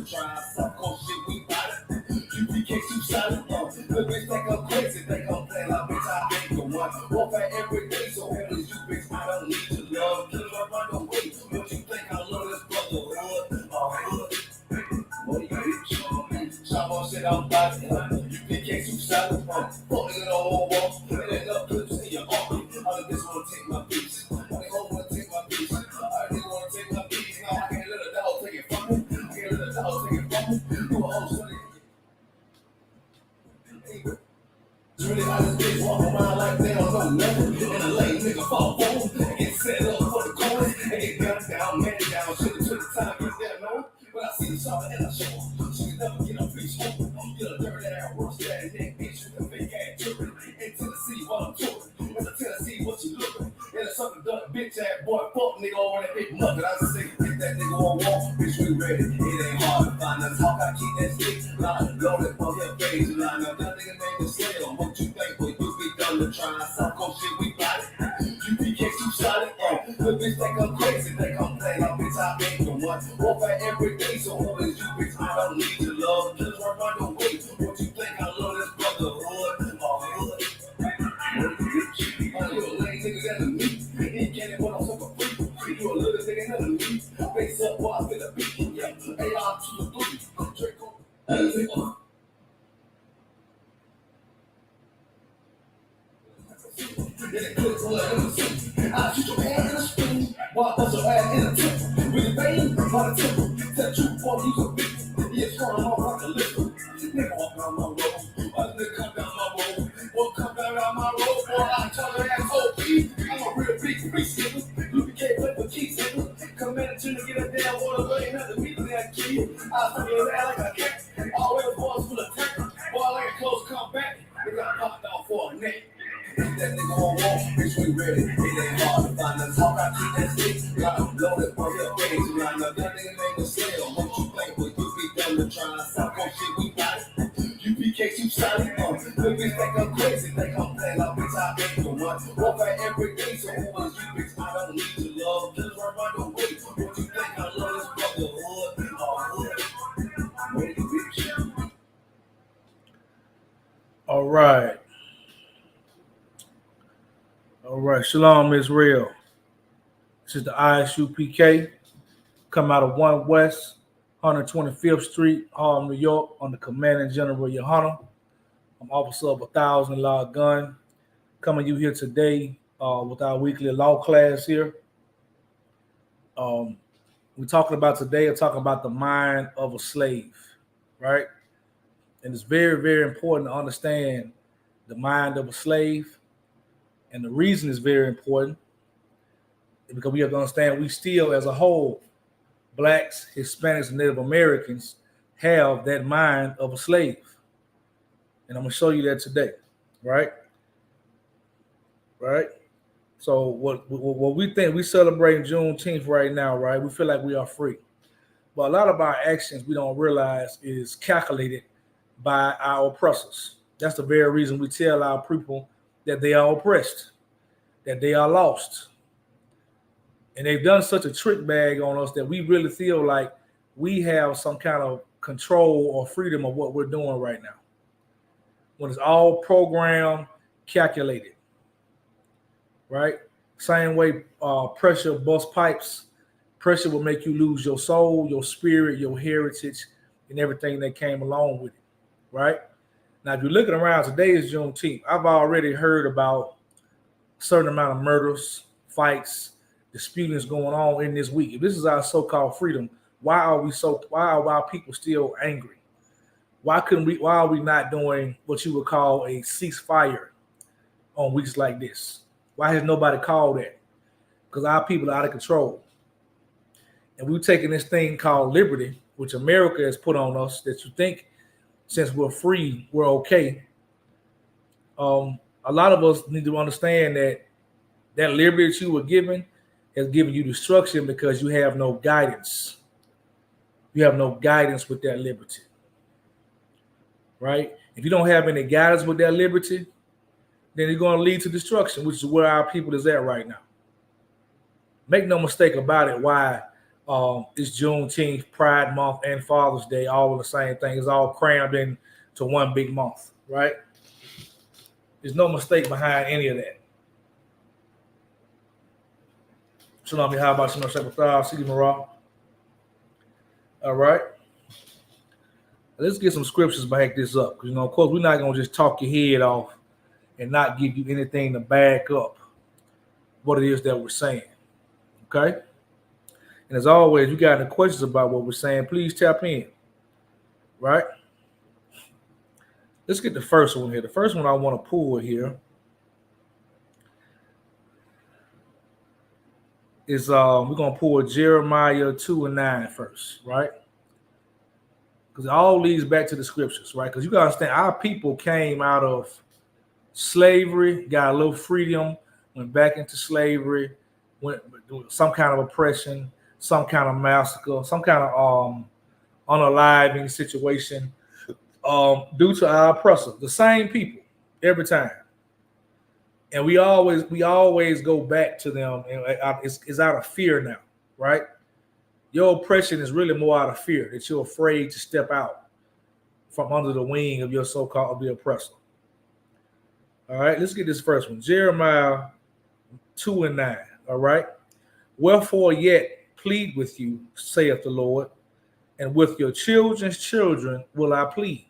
try some cold shit, we got it. You be too solid, the bitch think I'm crazy, think I'm playing, I bitch, I ain't the one. Walk out every day, so only you bitch, I don't need your love. Kill her, run away, what you think I love this brotherhood? What you bitch? Shop on shit, I'm body. You PK too solid, fucking it all wall. It ain't enough clips in your arm. All of this wanna take my piece. Only hope wanna take my piece. I didn't wanna take my piece. Now I can't let a dog take it from me. I can't let a dog take it from me. You a whole sonny. It's really how this bitch walk around like they don't know nothing. And a lame nigga fall forward and get set up for the corner and get gunned down, man down. Should've took the time to get there, no. But I see the shopper and I show her. She can never get a bitch home. Get a dirty ass, roast that neck bitch with a fake ass tripping. In Tennessee while I'm touring. In the Tennessee, what you looking? In a sucker duck bitch ass boy, fuck nigga over that big mother. I just say, get that nigga on wall, bitch, we ready. It ain't hard to find us. Hawk, I keep that stick. Loaded for your face. Line up, that nigga named the sale. What you think when you be done to try some cold shit, we got it. You be too solid, the bitch think I'm crazy, think I'm playing, bitch, I ain't the one. Walk out every day, so who is you, bitch, I don't need your love. Just run away, what you think I love this brotherhood? Hood. What you bitch? You a lame nigga than me. He can't even put on some free. You a little nigga than me. Face up while I feel a beat. Yeah, AR 2 3. Draco. I shoot your hand in a spoon, while I bust your ass in a temple. With your vein, by the temple, tell you for you a bitch. Yeah, strong off like a liquor. Nigga walk down my road, nigga come down my road. What come down my road, boy, I tell her ass OP. I'm a real big beast, nigga. You can't play for keys, nigga. Come in to get a damn water, but ain't nothing beat that key. I throw your ass like a cat. Always balls full of tech. Boy, like a close comeback. They got popped out for a neck. That nigga on wall, bitch, we ready. It ain't hard to find us. Hawk, I keep that stick. Got him loaded for your face. Line up, that nigga named the sale. What you think when you be done to try some cold shit, we got it. You PK too solid, the bitch think I'm crazy, think I'm playing, bitch, I ain't the one. Walk out every day, so who is you, bitch, I don't need your love. Just run away, what you think I love this brotherhood? What you bitch? All right. All right, Shalom Israel. This is the Isupk, come out of 1 West, 125th Street, Harlem, New York, on the Commanding General Yohana. I'm officer of 1,000 law gun, coming you here today with our weekly law class here. We're talking about today, we're talking about the mind of a slave, right? And it's very, very important to understand the mind of a slave. And the reason is very important is because we have to understand we still, as a whole, Blacks, Hispanics, and Native Americans have that mind of a slave. And I'm going to show you that today, right? Right? So what we think, we celebrating Juneteenth right now, right? We feel like we are free. But a lot of our actions we don't realize is calculated by our oppressors. That's the very reason we tell our people that they are oppressed, that they are lost. And they've done such a trick bag on us that we really feel like we have some kind of control or freedom of what we're doing right now. When it's all programmed, calculated, right? Same way pressure bust pipes. Pressure will make you lose your soul, your spirit, your heritage, and everything that came along with it, right? Now, if you're looking around, today is Juneteenth. I've already heard about a certain amount of murders, fights, disputings going on in this week. If this is our so-called freedom, why are our people still angry? Why are we not doing what you would call a ceasefire on weeks like this? Why has nobody called that? Because our people are out of control. And we're taking this thing called liberty, which America has put on us, that you think since we're free, we're okay. A lot of us need to understand that liberty that you were given has given you destruction because you have no guidance. You have no guidance with that liberty, right? If you don't have any guidance with that liberty, then it's going to lead to destruction, which is where our people is at right now. Make no mistake about it, why It's Juneteenth, Pride Month, and Father's Day, all the same thing. It's all crammed into one big month, right? There's no mistake behind any of that. Shalom, how about Shalom Shabbat? See you, Marah. All right. Let's get some scriptures to back this up. Because, of course, we're not going to just talk your head off and not give you anything to back up what it is that we're saying. Okay? And as always, you got any questions about what we're saying, please tap in. Right? Let's get the first one here. The first one I want to pull here is we're going to pull Jeremiah 2:9 first, right? Because it all leads back to the scriptures, right? Because you got to understand, our people came out of slavery, got a little freedom, went back into slavery, went some kind of oppression, some kind of massacre, some kind of unaliving situation due to our oppressor. The same people every time. And we always go back to them, and it's out of fear now, right? Your oppression is really more out of fear, that you're afraid to step out from under the wing of your so-called the oppressor. All right, let's get this first one. Jeremiah 2:9. All right. Wherefore yet plead with you, saith the Lord, and with your children's children will I plead.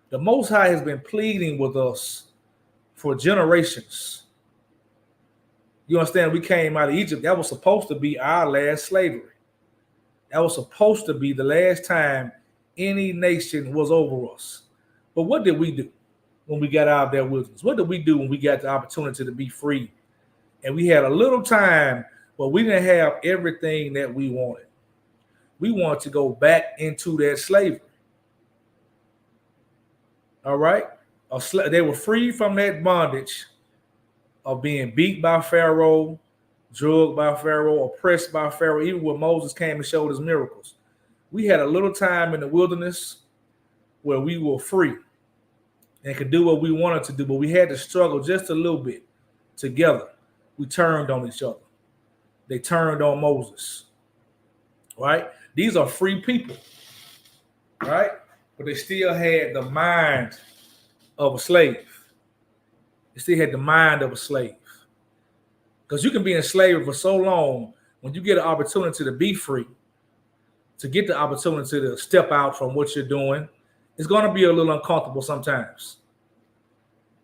The Most High has been pleading with us for generations. You understand? We came out of Egypt. That was supposed to be our last slavery. That was supposed to be the last time any nation was over us. But what did we do when we got out of that wilderness? What did we do when we got the opportunity to be free? And we had a little time, but we didn't have everything that we wanted. We wanted to go back into that slavery. All right? They were free from that bondage of being beat by Pharaoh, drugged by Pharaoh, oppressed by Pharaoh, even when Moses came and showed us miracles. We had a little time in the wilderness where we were free and could do what we wanted to do, but we had to struggle just a little bit together. We turned on each other. They turned on Moses, right? These are free people, right? But they still had the mind of a slave. They still had the mind of a slave. Because you can be in slavery for so long, when you get an opportunity to be free, to get the opportunity to step out from what you're doing, it's going to be a little uncomfortable sometimes.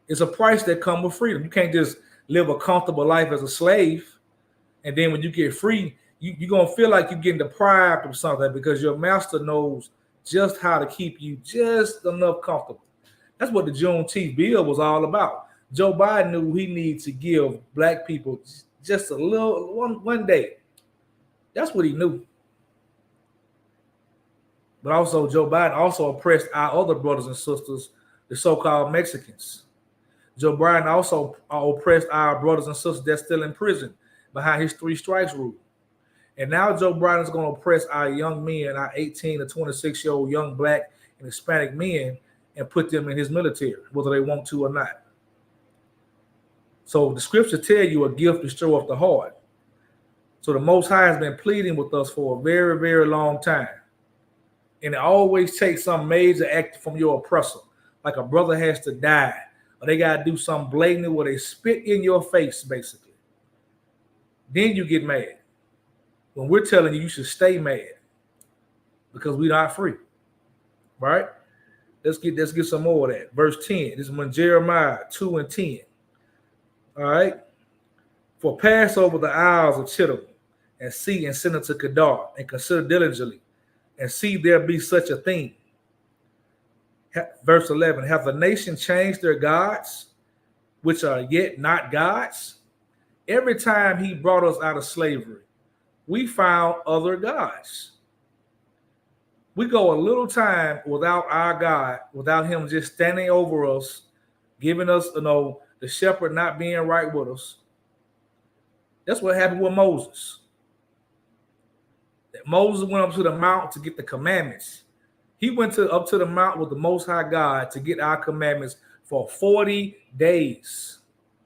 It's a price that comes with freedom. You can't just live a comfortable life as a slave, and then when you get free, you're going to feel like you're getting deprived of something because your master knows just how to keep you just enough comfortable. That's what the Juneteenth bill was all about. Joe Biden knew he needed to give black people just a little one day. That's what he knew. But also Joe Biden also oppressed our other brothers and sisters, the so-called Mexicans. Joe Biden also oppressed our brothers and sisters that's still in prison behind his 3 strikes rule. And now Joe Biden is going to oppress our young men, our 18 to 26-year-old young black and Hispanic men, and put them in his military, whether they want to or not. So the scriptures tell you a gift destroyeth the heart. So the Most High has been pleading with us for a very, very long time. And it always takes some major act from your oppressor, like a brother has to die, or they got to do something blatant where they spit in your face, basically. Then you get mad. When we're telling you should stay mad because we're not free, right? Let's get some more of that. Verse 10. This is when Jeremiah 2:10. All right. For pass over the isles of Chittim and see and send unto Kedar and consider diligently and see there be such a thing. Verse 11. Have the nation changed their gods, which are yet not gods? Every time he brought us out of slavery, we found other gods. We go a little time without our God, without him just standing over us, giving us, the shepherd not being right with us. That's what happened with Moses. Moses went up to the mountain to get the commandments. He went up to the mountain with the Most High God to get our commandments for 40 days.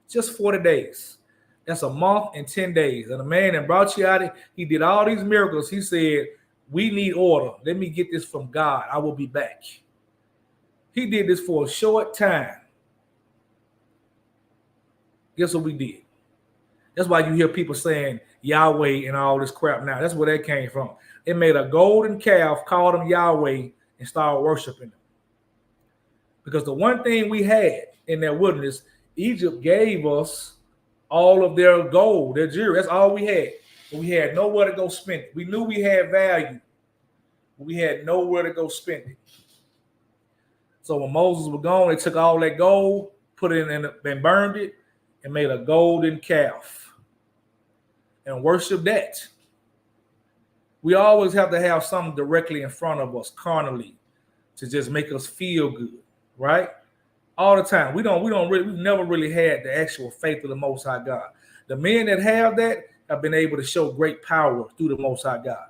Just 40 days. That's a month and 10 days. And the man that brought you out, he did all these miracles. He said, we need order. Let me get this from God. I will be back. He did this for a short time. Guess what we did? That's why you hear people saying Yahweh and all this crap now. That's where that came from. They made a golden calf, called him Yahweh, and started worshiping him. Because the one thing we had in that wilderness, Egypt gave us all of their gold, their jewelry. That's all we had. But we had nowhere to go spend it. We knew we had value, but we had nowhere to go spend it. So when Moses was gone, they took all that gold, put it in and burned it, and made a golden calf and worship that. We always have to have something directly in front of us carnally to just make us feel good, right? All the time. We've never really had the actual faith of the Most High God. The men that have that have been able to show great power through the Most High God.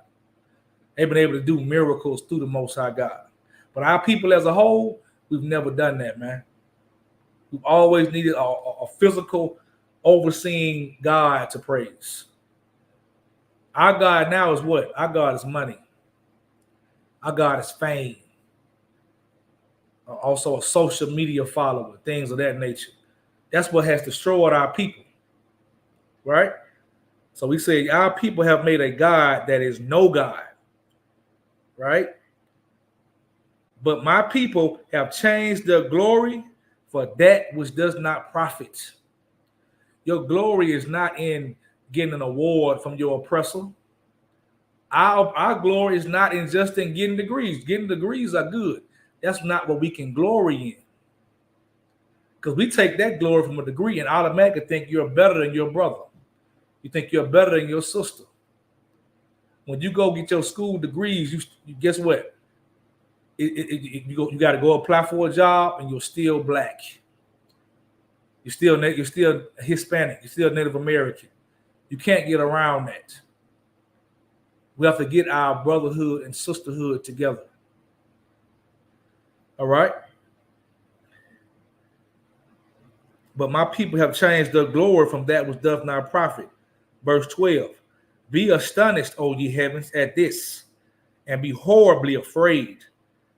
They've been able to do miracles through the Most High God. But our people as a whole, we've never done that, man. We've always needed a physical overseeing God to praise. Our God now is what? Our God is money. Our God is fame. Also a social media follower, things of that nature. That's what has destroyed our people, right? So we say our people have made a God that is no God, right? But my people have changed their glory for that which does not profit. Your glory is not in getting an award from your oppressor. Our glory is not in just in getting degrees. Getting degrees are good. That's not what we can glory in. Because we take that glory from a degree and automatically think you're better than your brother. You think you're better than your sister. When you go get your school degrees, you guess what? You got to go apply for a job and you're still black. You're still Hispanic. You're still Native American. You can't get around that. We have to get our brotherhood and sisterhood together. All right? But my people have changed their glory from that which doth not profit. Verse 12. Be astonished, O ye heavens, at this, and be horribly afraid.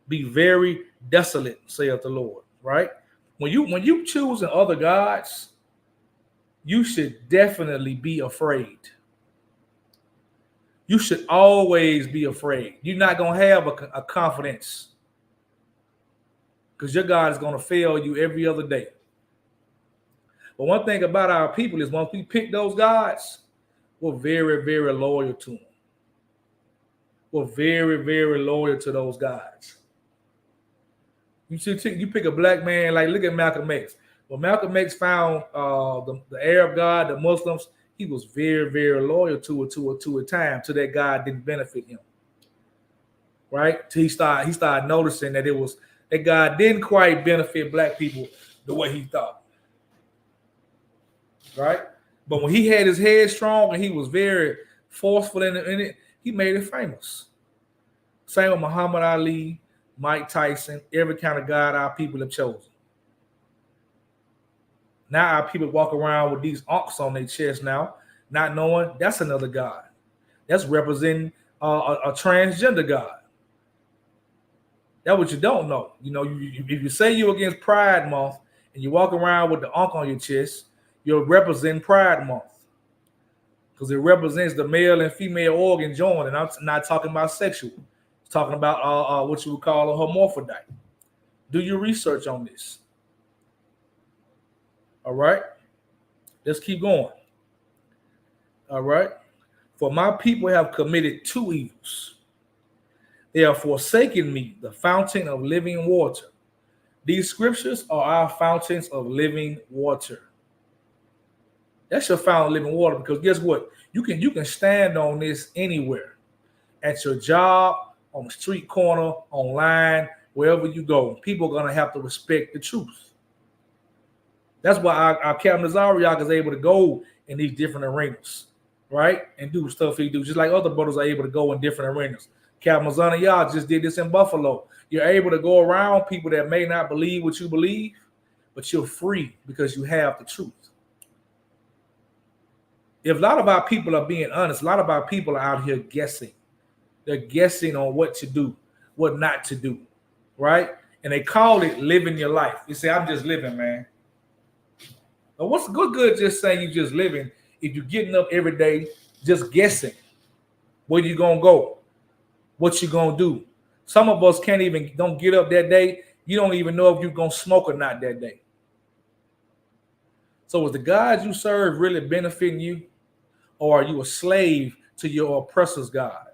Be very desolate, saith the Lord. Right? When you choosing other gods, you should definitely be afraid. You should always be afraid. You're not going to have a confidence because your God is going to fail you every other day. But one thing about our people is once we pick those gods, we're very, very loyal to them. We're very, very loyal to those gods. You pick a black man, like look at Malcolm X. When Malcolm X found the Arab God, the Muslims, he was very, very loyal to a time till that God didn't benefit him. Right? Till he started noticing that that God didn't quite benefit black people the way he thought. Right? But when he had his head strong and he was very forceful in it, he made it famous. Same with Muhammad Ali, Mike Tyson, every kind of God our people have chosen. Now our people walk around with these ankhs on their chest now, not knowing that's another God. That's representing a transgender God. That's what you don't know. You know, if you say you're against Pride Month and you walk around with the ankh on your chest, you're representing Pride Month because it represents the male and female organ joint. And I'm not talking about sexual. I'm talking about what you would call a hermaphrodite. Do your research on this. All right. Let's keep going. All right. For my people have committed two evils. They have forsaken me, the fountain of living water. These scriptures are our fountains of living water. That's your fountain of living water because guess what? You can stand on this anywhere. At your job, on the street corner, online, wherever you go. People are going to have to respect the truth. That's why our Captain Azariak is able to go in these different arenas, right? And do stuff he do, just like other brothers are able to go in different arenas. Captain Azariak just did this in Buffalo. You're able to go around people that may not believe what you believe, but you're free because you have the truth. If a lot of our people are being honest, a lot of our people are out here guessing. They're guessing on what to do, what not to do, right? And they call it living your life. You say, I'm just living, man. But what's good just saying you just living if you're getting up every day just guessing where you going to go, what you going to do. Some of us don't get up that day. You don't even know if you're going to smoke or not that day. So is the God you serve really benefiting you, or are you a slave to your oppressor's God?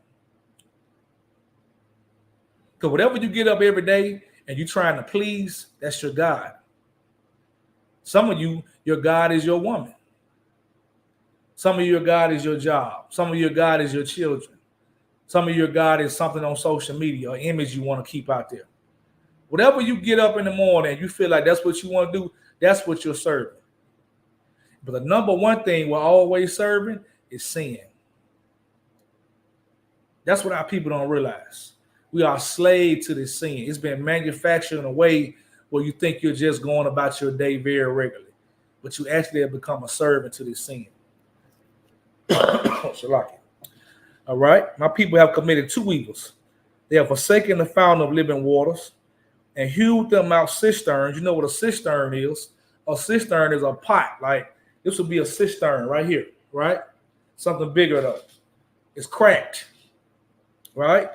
Because whatever you get up every day and you're trying to please, that's your God. Some of you, your God is your woman. Some of your God is your job. Some of your God is your children. Some of your God is something on social media or image you want to keep out there. Whatever you get up in the morning and you feel like that's what you want to do, that's what you're serving. But the number one thing we're always serving is sin. That's what our people don't realize. We are slaves to this sin. It's been manufactured in a way where you think you're just going about your day very regularly, but you actually have become a servant to this sin. All right? My people have committed two evils. They have forsaken the fountain of living waters and hewed them out cisterns. You know what a cistern is? A cistern is a pot. Like this would be a cistern right here, right? Something bigger though. It's cracked, right?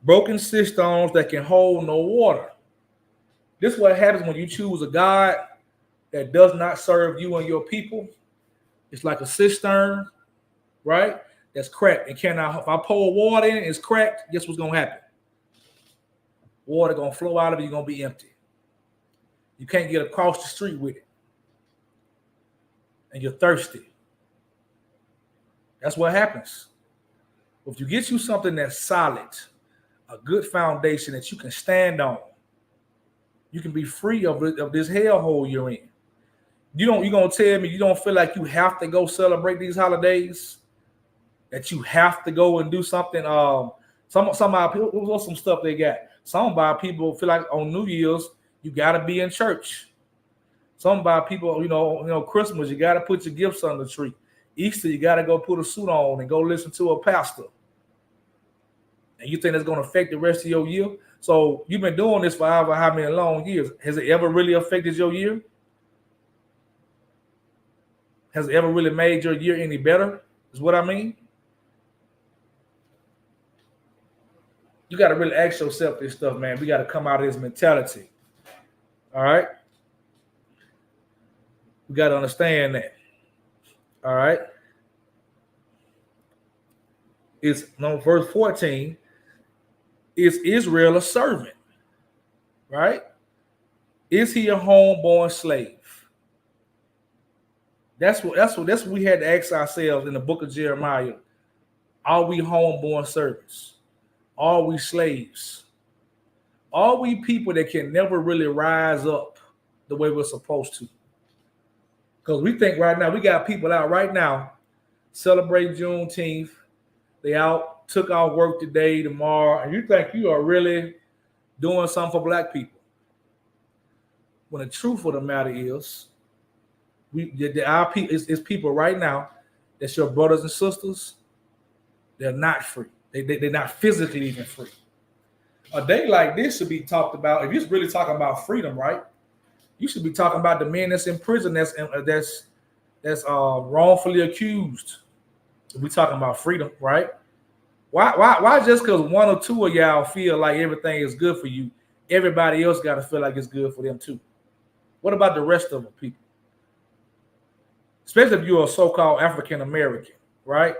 Broken cisterns that can hold no water. This is what happens when you choose a God that does not serve you and your people. It's like a cistern, right? That's cracked and cannot. If I pour water in, it's cracked. Guess what's gonna happen? Water gonna flow out of it. You're gonna be empty. You can't get across the street with it, and you're thirsty. That's what happens. If you get you something that's solid, a good foundation that you can stand on, you can be free of this hellhole you're in. You're gonna tell me you don't feel like you have to go celebrate these holidays, that you have to go and do something. Some of our people, what's some stuff they got? Some of our people feel like on New Year's you gotta be in church. Some of our people, you know, Christmas you gotta put your gifts on the tree. Easter you gotta go put a suit on and go listen to a pastor. And you think that's gonna affect the rest of your year? So you've been doing this for how many long years? Has it ever really affected your year? Has it ever really made your year any better? Is what I mean. You got to really ask yourself this stuff, man. We got to come out of this mentality. All right? We got to understand that. All right? It's verse 14. Is Israel a servant? Right? Is he a homeborn slave? That's what we had to ask ourselves in the book of Jeremiah. Are we homeborn servants? Are we slaves? Are we people that can never really rise up the way we're supposed to? Because we think right now, we got people out right now celebrating Juneteenth. They out, took off work today, tomorrow, and you think you are really doing something for black people. When the truth of the matter is, it's people right now that's your brothers and sisters. They're not free. They're not physically even free. A day like this should be talked about. If you're really talking about freedom, right? You should be talking about the men that's in prison that's wrongfully accused. We're talking about freedom, right? Why just because one or two of y'all feel like everything is good for you, everybody else got to feel like it's good for them too? What about the rest of the people? Especially if you're a so-called African American, right?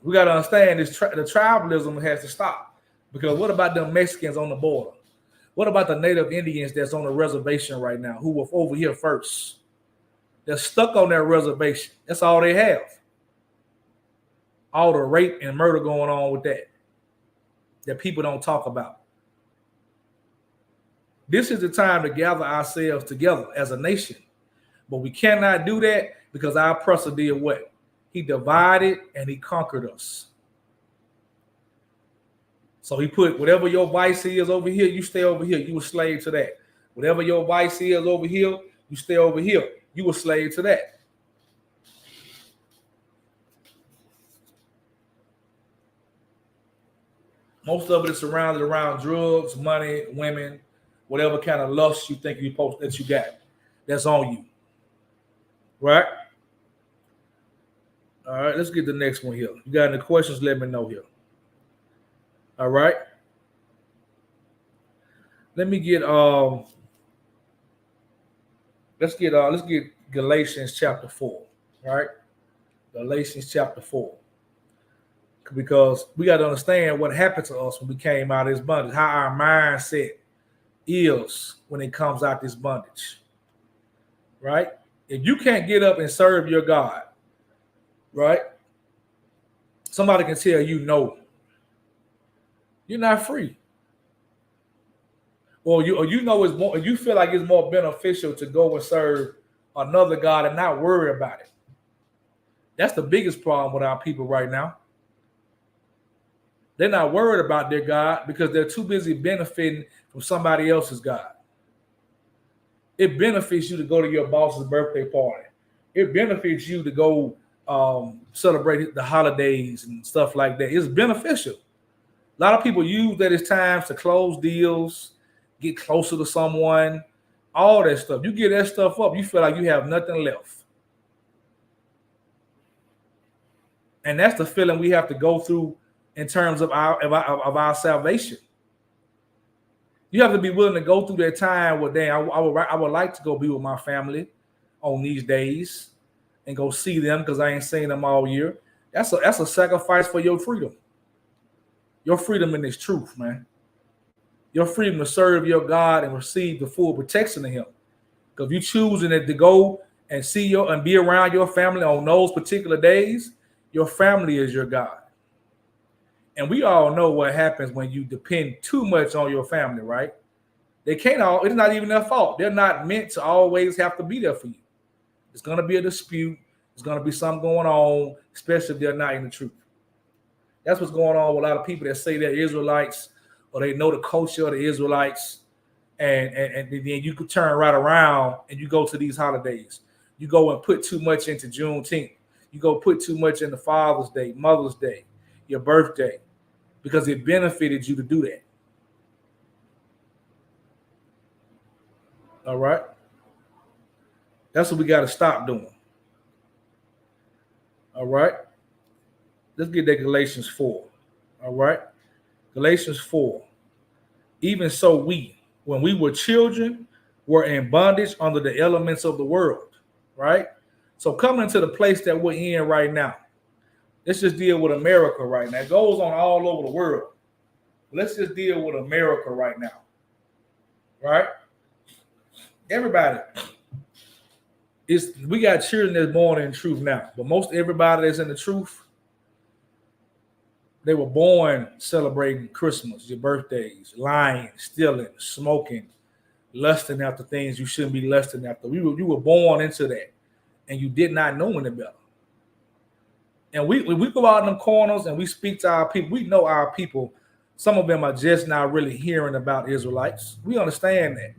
We got to understand this. The tribalism has to stop. Because what about the Mexicans on the border? What about the Native Indians that's on the reservation right now who were over here first? They're stuck on their reservation. That's all they have. All the rape and murder going on with that people don't talk about. This is the time to gather ourselves together as a nation. But we cannot do that because our oppressor did what? He divided and he conquered us. So he put whatever your vice is over here, you stay over here. You a slave to that. Whatever your vice is over here, you stay over here. You a slave to that. Most of it is surrounded around drugs, money, women, whatever kind of lust you think that you got. That's on you. Right? All right, let's get the next one here. You got any questions? Let me know here. All right. Let me get let's get Galatians chapter 4. Right? Galatians chapter 4. Because we got to understand what happened to us when we came out of this bondage, how our mindset is when it comes out this bondage. Right? If you can't get up and serve your God, right? Somebody can tell you no. You're not free. Or you know it's more, you feel like it's more beneficial to go and serve another God and not worry about it. That's the biggest problem with our people right now. They're not worried about their God because they're too busy benefiting from somebody else's God. It benefits you to go to your boss's birthday party. It benefits you to go celebrate the holidays and stuff like that. It's beneficial. A lot of people use that as times to close deals, get closer to someone, all that stuff. You get that stuff up, you feel like you have nothing left. And that's the feeling we have to go through in terms of our salvation. You have to be willing to go through that time where, damn, I would like to go be with my family on these days and go see them because I ain't seen them all year. That's a sacrifice for your freedom. Your freedom in this truth, man. Your freedom to serve your God and receive the full protection of Him. Because if you choosing it to go and see and be around your family on those particular days, your family is your God. And we all know what happens when you depend too much on your family, right? They can't all, it's not even their fault. They're not meant to always have to be there for you. It's going to be a dispute. There's going to be something going on, especially if they're not in the truth. That's what's going on with a lot of people that say they're Israelites or they know the culture of the Israelites. And then you could turn right around and you go to these holidays. You go and put too much into Juneteenth. You go put too much into Father's Day, Mother's Day, your birthday, because it benefited you to do that. All right? That's what we got to stop doing. All right? Let's get that Galatians 4. All right? Galatians 4. Even so we, when we were children, were in bondage under the elements of the world. Right? So coming to the place that we're in right now, let's just deal with America right now. It goes on all over the world. Let's just deal with America right now. Right? Everybody. We got children that's born in truth now. But most everybody that's in the truth, they were born celebrating Christmas, your birthdays, lying, stealing, smoking, lusting after things you shouldn't be lusting after. You were born into that, and you did not know any better. And we go out in them corners and we speak to our people. We know our people. Some of them are just now really hearing about Israelites. We understand that.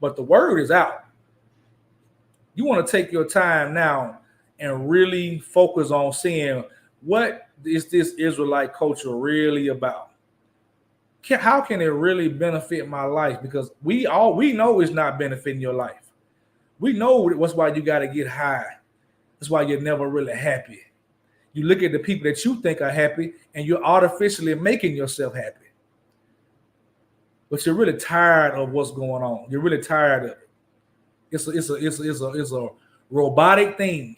But the word is out. You want to take your time now and really focus on seeing what is this Israelite culture really about. How can it really benefit my life? Because we know it's not benefiting your life. We know that's why you got to get high. That's why you're never really happy. You look at the people that you think are happy and you're artificially making yourself happy. But you're really tired of what's going on. You're really tired of it. It's a robotic thing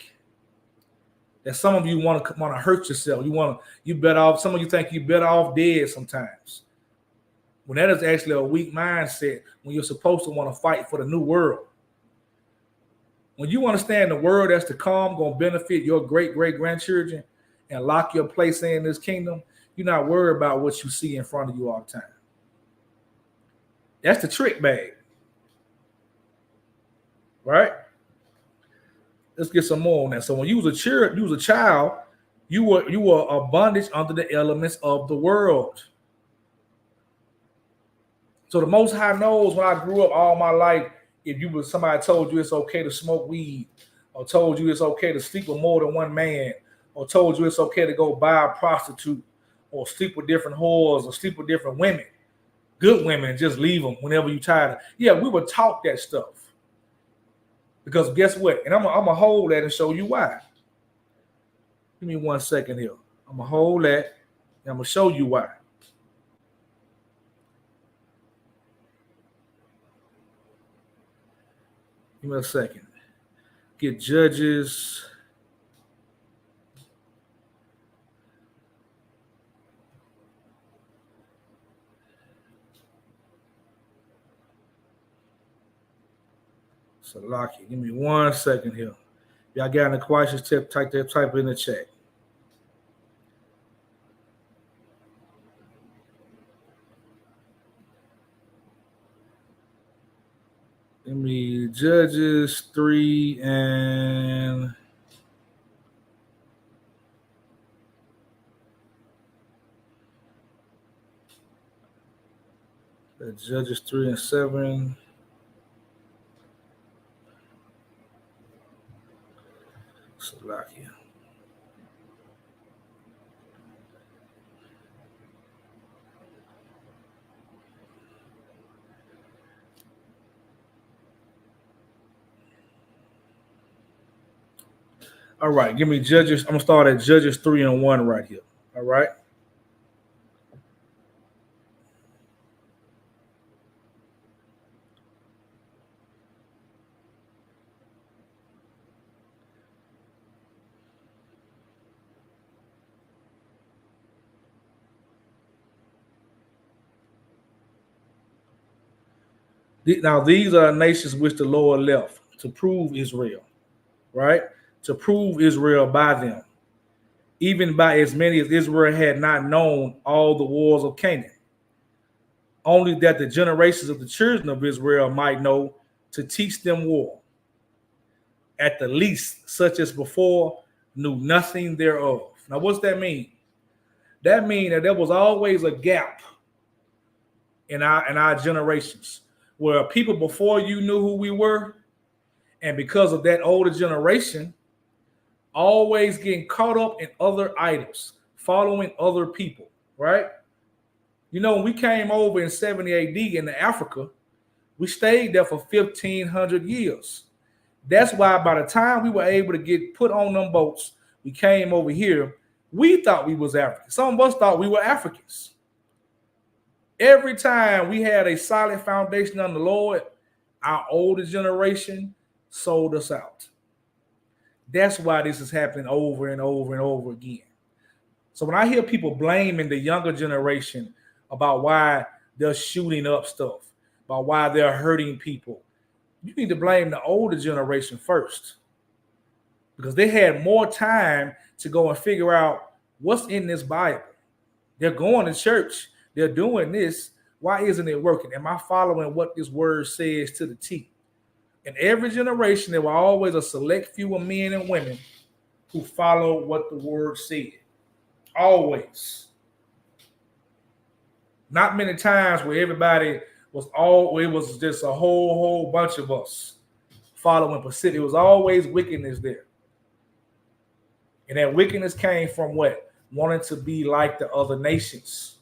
that some of you want to hurt yourself. You better off. Some of you think you better off dead sometimes. When that is actually a weak mindset. When you're supposed to want to fight for the new world. When you understand the world that's to come going to benefit your great-great-grandchildren and lock your place in this kingdom, you're not worried about what you see in front of you all the time. That's the trick bag. Right? Let's get some more on that. So when you was a child, you were a bondage under the elements of the world. So the Most High knows when I grew up all my life, if somebody told you it's okay to smoke weed, or told you it's okay to sleep with more than one man, or told you it's okay to go buy a prostitute, or sleep with different whores or sleep with different women, good women, and just leave them whenever you tired. Yeah, we were taught that stuff. Because guess what? And I'm gonna hold that and show you why. Give me 1 second here. I'm gonna hold that and I'm gonna show you why. Give me a second. Get Judges. Salaki. Give me 1 second here. Y'all got any questions? Type in the chat. Give me Judges 3 and Judges 3 and 7. Salakia. All right, give me Judges. I'm gonna start at Judges 3 and 1 right here. All right. Now, these are nations which the Lord left to prove Israel, right? To prove Israel by them, even by as many as Israel had not known all the wars of Canaan, only that the generations of the children of Israel might know, to teach them war. At the least, such as before knew nothing thereof. Now, what's that mean? That means that there was always a gap in our generations where people before you knew who we were, and because of that older generation, always getting caught up in other idols, following other people, right? You know, when we came over in 70 AD into Africa, we stayed there for 1,500 years. That's why by the time we were able to get put on them boats, we came over here, we thought we was Africans. Some of us thought we were Africans. Every time we had a solid foundation on the Lord, our older generation sold us out. That's why this is happening over and over and over again. So when I hear people blaming the younger generation about why they're shooting up stuff, about why they're hurting people, you need to blame the older generation first, because they had more time to go and figure out what's in this Bible. They're going to church. They're doing this. Why isn't it working? Am I following what this word says to the T? In every generation, there were always a select few of men and women who followed what the word said. Always. Not many times where everybody was it was just a whole bunch of us following Pacific. It was always wickedness there. And that wickedness came from what? Wanting to be like the other nations.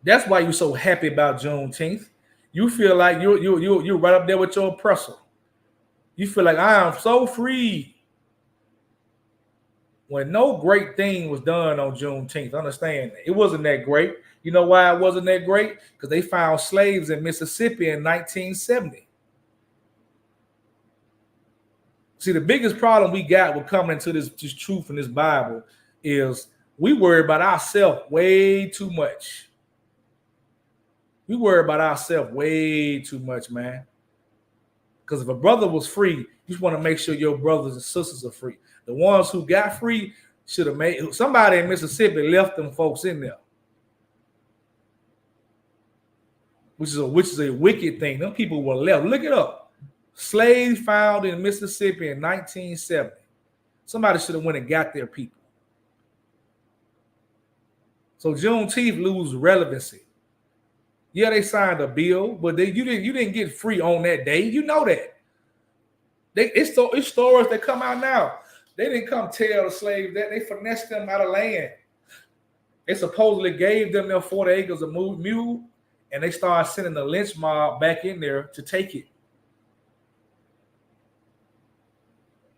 That's why you're so happy about Juneteenth. You feel like you're right up there with your oppressor. You feel like I am so free. When no great thing was done on Juneteenth, understand that. It wasn't that great. You know why it wasn't that great? Because they found slaves in Mississippi in 1970. See, the biggest problem we got with coming into this truth in this Bible is we worry about ourselves way too much. We worry about ourselves way too much, man. Because if a brother was free, you just want to make sure your brothers and sisters are free. The ones who got free should have made somebody in Mississippi left them folks in there, which is a wicked thing. Them people were left. Look it up. Slaves found in Mississippi in 1970. Somebody should have went and got their people. So Juneteenth loses relevancy. Yeah, they signed a bill, but you didn't get free on that day. You know that. It's stories that come out now. They didn't come tell the slaves that. They finessed them out of land. They supposedly gave them their 40 acres of mule, and they started sending the lynch mob back in there to take it.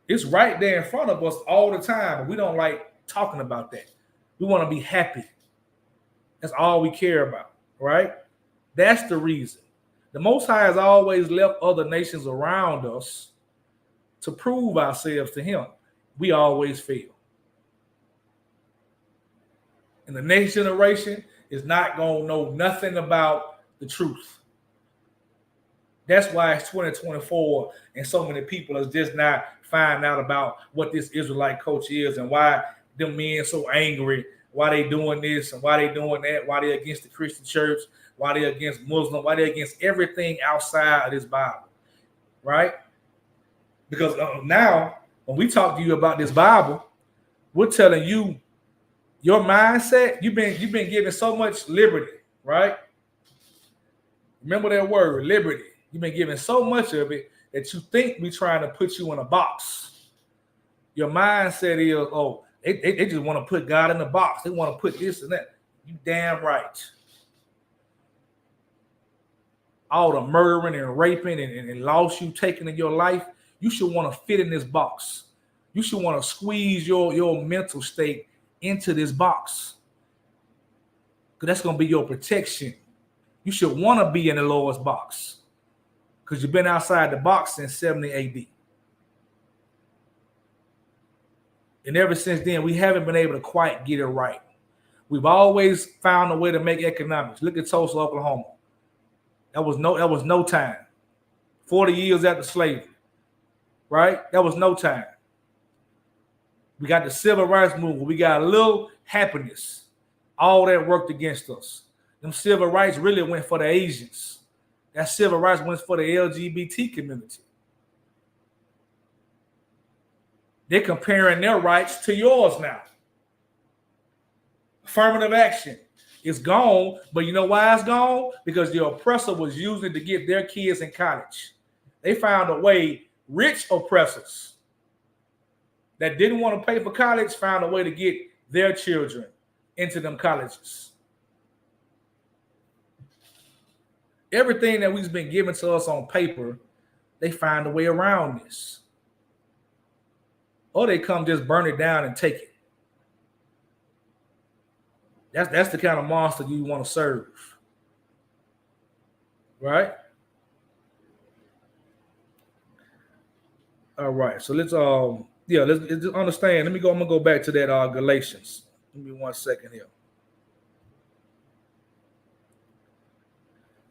It's right there in front of us all the time, but we don't like talking about that. We want to be happy. That's all we care about, right? That's the reason. The Most High has always left other nations around us to prove ourselves to him. We always fail. And the next generation is not going to know nothing about the truth. That's why it's 2024 and so many people are just not finding out about what this Israelite culture is and why them men so angry, why they doing this and why they doing that, why they against the Christian church, why they against Muslim, why they against everything outside of this Bible, right? Because now when we talk to you about this Bible, we're telling you your mindset, you've been given so much liberty, right? Remember that word, liberty. You've been given so much of it that you think we're trying to put you in a box. Your mindset is, oh, they just want to put God in a box. They want to put this and that. You damn right. All the murdering and raping and loss you taking in your life, you should want to fit in this box. You should want to squeeze your mental state into this box, because that's going to be your protection. You should want to be in the Lord's box because you've been outside the box since 70 AD. And ever since then, we haven't been able to quite get it right. We've always found a way to make economics. Look at Tulsa, Oklahoma. That was no time. 40 years after slavery, right? That was no time. We got the civil rights movement. We got a little happiness. All that worked against us. Them civil rights really went for the Asians. That civil rights went for the LGBT community. They're comparing their rights to yours now. Affirmative action is gone, but you know why it's gone? Because the oppressor was using it to get their kids in college. They found a way, rich oppressors that didn't want to pay for college found a way to get their children into them colleges. Everything that we've been given to us on paper, they find a way around this. Or they come just burn it down and take it. That's the kind of monster you want to serve. Right? All right. So let's let's understand. I'm gonna go back to that Galatians. Give me 1 second here.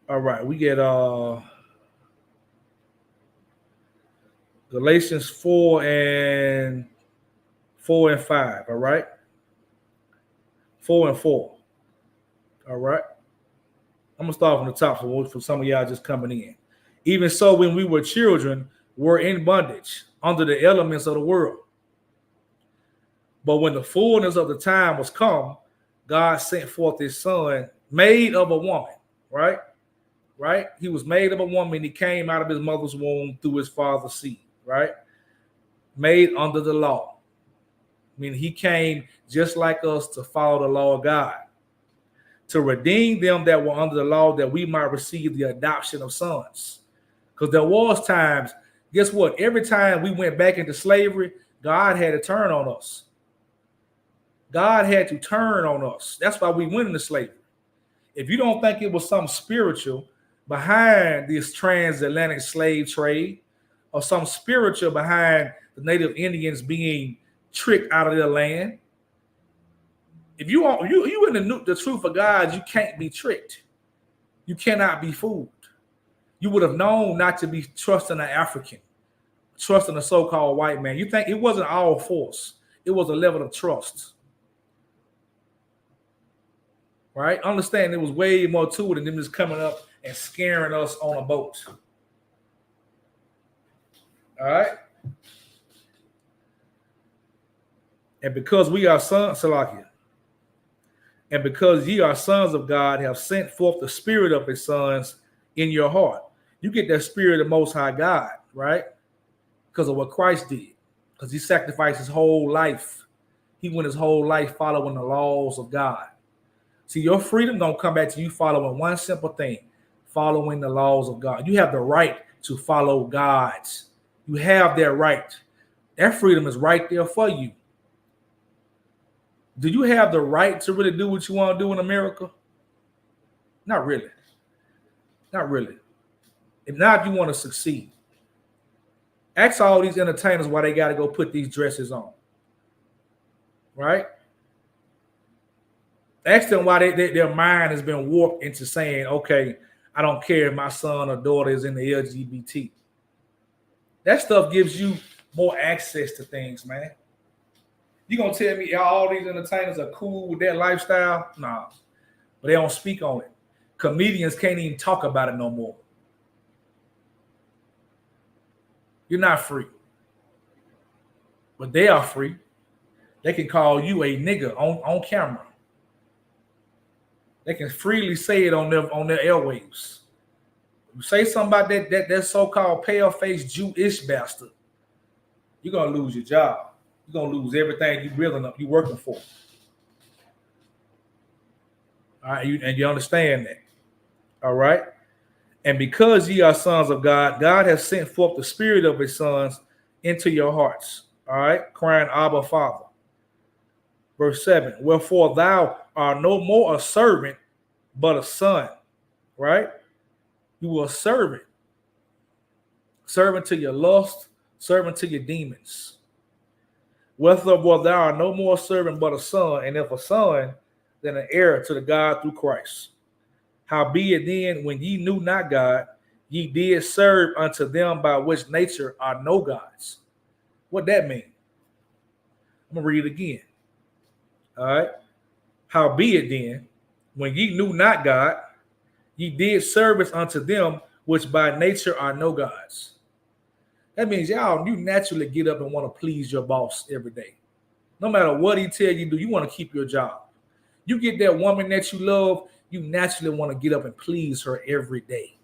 All right, we get Galatians 4 and 5. All right, 4 and 4. All right, I'm gonna start from the top for some of y'all just coming in. Even so, when we were children, we're in bondage under the elements of the world. But when the fullness of the time was come, God sent forth his son, made of a woman, right? Right? He was made of a woman. He came out of his mother's womb through his father's seed, right? Made under the law. I mean, he came just like us to follow the law of God, to redeem them that were under the law, that we might receive the adoption of sons. Because there was times, guess what? Every time we went back into slavery, God had to turn on us. God had to turn on us. That's why we went into slavery. If you don't think it was something spiritual behind this transatlantic slave trade, or some spiritual behind the native Indians being tricked out of their land, if you in the truth of God, you can't be tricked. You cannot be fooled. You would have known not to be trusting an African, trusting a so-called white man. You think it wasn't all force. It was a level of trust. Right? Understand there was way more to it than them just coming up and scaring us on a boat. All right? And because we are sons, Salakia, and because ye are sons of God, have sent forth the spirit of his sons in your heart. You get that spirit of Most High God, right? Because of what Christ did. because he sacrificed his whole life. He went his whole life following the laws of God. See, your freedom gonna come back to you following one simple thing, following the laws of God. You have the right to follow God's. You have that right. That freedom is right there for you. Do you have the right to really do what you want to do in America? Not really. Not really. And not if you want to succeed. Ask all these entertainers why they got to go put these dresses on. Right? Ask them why their mind has been warped into saying, okay, I don't care if my son or daughter is in the LGBT. That stuff gives you more access to things, man. You gonna tell me all these entertainers are cool with that lifestyle? Nah, but they don't speak on it. Comedians can't even talk about it no more. You're not free, but they are free. They can call you a nigga on camera. They can freely say it on their airwaves. You say something about that so-called pale-faced Jewish bastard, you're gonna lose your job. You're gonna lose everything you working for. All right, and you understand that. All right. And because ye are sons of God, God has sent forth the spirit of his sons into your hearts. All right, crying, Abba, Father. Verse 7. Wherefore thou art no more a servant, but a son. Right? You were a servant. Servant to your lust, servant to your demons. Wherefore thou art no more a servant, but a son, and if a son, then an heir to the God through Christ. Howbeit then, when ye knew not God, ye did serve unto them by which nature are no gods. What that mean? I'm going to read it again. All right. Howbeit then, when ye knew not God, ye did service unto them which by nature are no gods. That means you naturally get up and want to please your boss every day. No matter what he tell you to do, you want to keep your job. You get that woman that you love, you naturally want to get up and please her every day.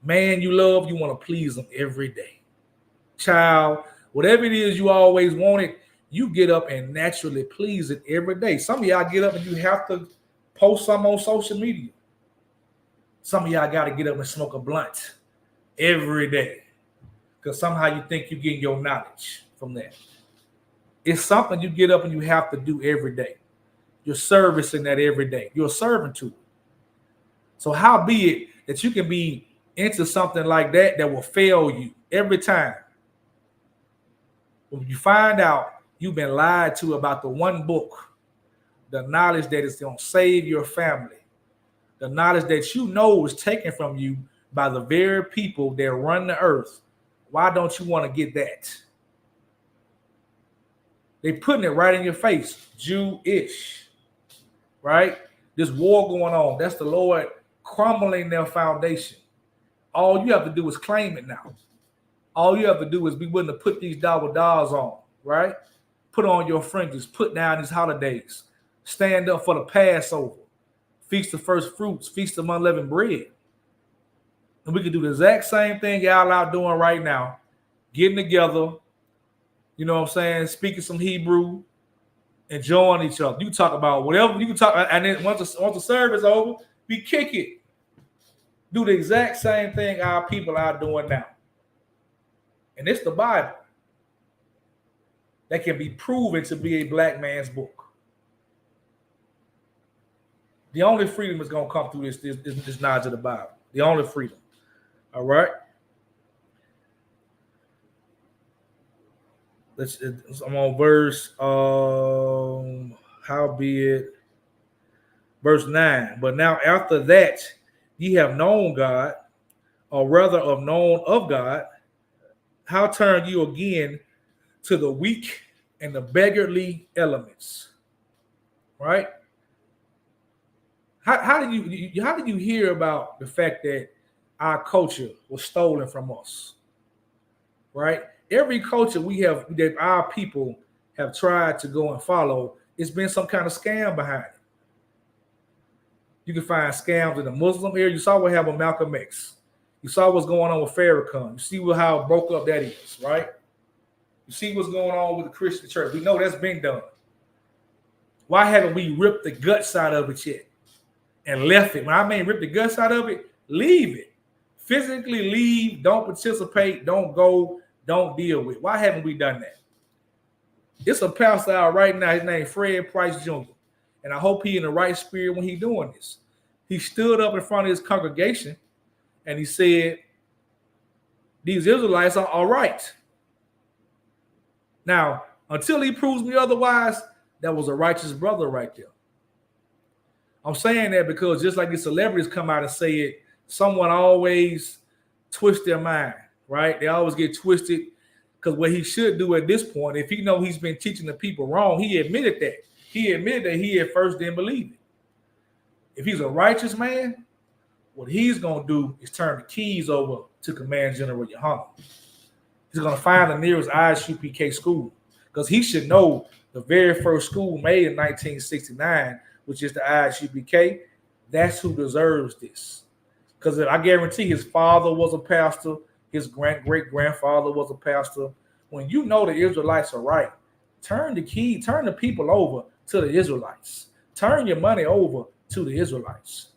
Man you love, you want to please them every day. Child, whatever it is you always wanted, you get up and naturally please it every day. Some of y'all get up and you have to post something on social media. Some of y'all got to get up and smoke a blunt every day because somehow you think you're getting your knowledge from that. It's something you get up and you have to do every day. You're servicing that every day. You're a servant to it. So how be it that you can be into something like that will fail you every time? When you find out you've been lied to about the one book, the knowledge that is going to save your family, the knowledge that you know is taken from you by the very people that run the earth, why don't you want to get that? They putting it right in your face, Jewish. Right? This war going on. That's the Lord crumbling their foundation. All you have to do is claim it now. All you have to do is be willing to put these dollar dollars on, right? Put on your fringes, put down these holidays, stand up for the Passover, feast of first fruits, feast of unleavened bread. And we can do the exact same thing y'all out doing right now, getting together, you know what I'm saying, speaking some Hebrew, enjoying each other. You talk about whatever you can talk, and then once the service is over, we kick it. Do the exact same thing our people are doing now. And it's the Bible that can be proven to be a black man's book. The only freedom is going to come through this knowledge of the Bible. The only freedom. All right? I'm on verse, howbeit, verse 9. But now after that, ye have known God, or rather of known of God, how turn you again to the weak and the beggarly elements? Right? How did you hear about the fact that our culture was stolen from us? Right? Every culture that our people have tried to go and follow, it's been some kind of scam behind it. You can find scams in the Muslim area. You saw what happened with Malcolm X. You saw what's going on with Farrakhan. You see how broke up that is, right? You see what's going on with the Christian church. We know that's been done. Why haven't we ripped the guts out of it yet and left it? When I mean rip the guts out of it, leave it. Physically leave, don't participate, don't go, don't deal with. Why haven't we done that? It's a pastor out right now. His name is Fred Price Jr. And I hope he in the right spirit when he's doing this. He stood up in front of his congregation and he said, these Israelites are all right. Now, until he proves me otherwise, that was a righteous brother right there. I'm saying that because just like the celebrities come out and say it, someone always twists their mind, right? They always get twisted because what he should do at this point, if he know he's been teaching the people wrong, he admitted that. He admitted that he at first didn't believe it. If he's a righteous man, what he's going to do is turn the keys over to Command General Yohana. He's going to find the nearest Isupk school because he should know the very first school made in 1969, which is the Isupk. That's who deserves this. Because I guarantee his father was a pastor, his great-grandfather was a pastor. When you know the Israelites are right, turn the people over to the Israelites. Turn your money over to the Israelites.